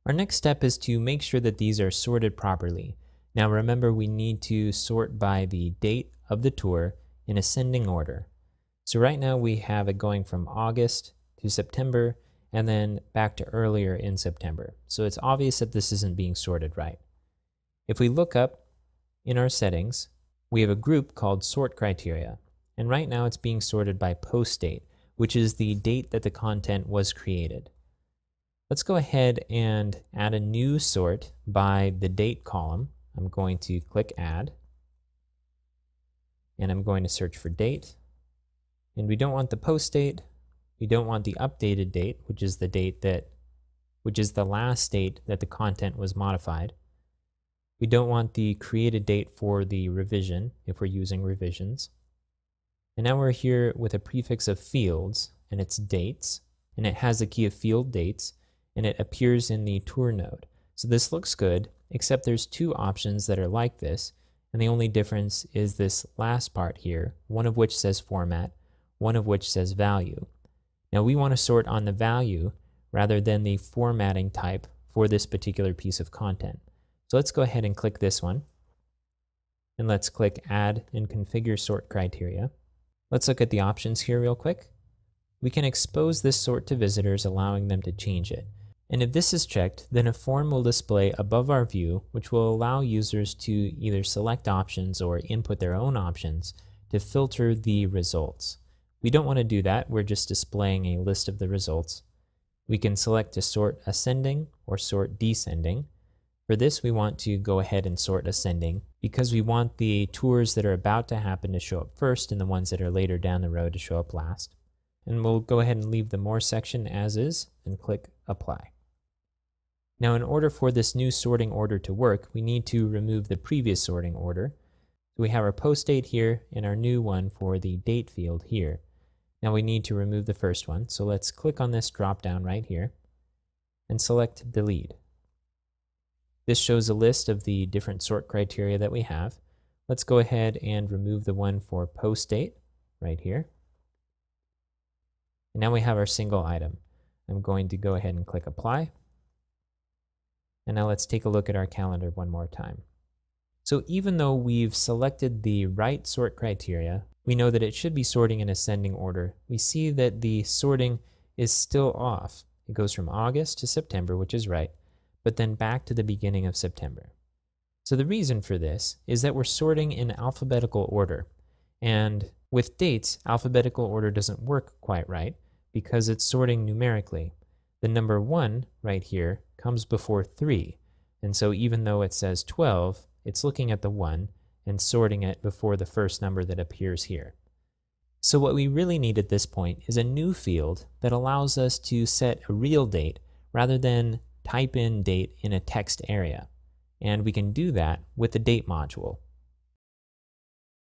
Our next step is to make sure that these are sorted properly. Now remember, we need to sort by the date of the tour in ascending order. So right now we have it going from August to September and then back to earlier in September. So it's obvious that this isn't being sorted right. If we look up in our settings, we have a group called Sort Criteria. And right now it's being sorted by post date, which is the date that the content was created. Let's go ahead and add a new sort by the date column. I'm going to click Add, and I'm going to search for date. And we don't want the post date. We don't want the updated date, which is the last date that the content was modified. We don't want the created date for the revision if we're using revisions. And now we're here with a prefix of fields, and it's dates, and it has the key of field dates, and it appears in the tour node. So this looks good, except there's two options that are like this, and the only difference is this last part here, one of which says format, one of which says value. Now we want to sort on the value rather than the formatting type for this particular piece of content. So let's go ahead and click this one, and let's click Add and Configure Sort Criteria. Let's look at the options here real quick. We can expose this sort to visitors, allowing them to change it. And if this is checked, then a form will display above our view, which will allow users to either select options or input their own options to filter the results. We don't want to do that. We're just displaying a list of the results. We can select to sort ascending or sort descending. For this, we want to go ahead and sort ascending because we want the tours that are about to happen to show up first and the ones that are later down the road to show up last. And we'll go ahead and leave the More section as is and click Apply. Now, in order for this new sorting order to work, we need to remove the previous sorting order. So we have our post date here and our new one for the date field here. Now we need to remove the first one. So let's click on this drop down right here and select Delete. This shows a list of the different sort criteria that we have. Let's go ahead and remove the one for post date right here. And now we have our single item. I'm going to go ahead and click Apply. And now let's take a look at our calendar one more time. So even though we've selected the right sort criteria, we know that it should be sorting in ascending order. We see that the sorting is still off. It goes from August to September, which is right, but then back to the beginning of September. So the reason for this is that we're sorting in alphabetical order. And with dates, alphabetical order doesn't work quite right because it's sorting numerically. The number 1 right here comes before 3. And so even though it says 12, it's looking at the 1 and sorting it before the first number that appears here. So what we really need at this point is a new field that allows us to set a real date rather than type in date in a text area. And we can do that with the date module.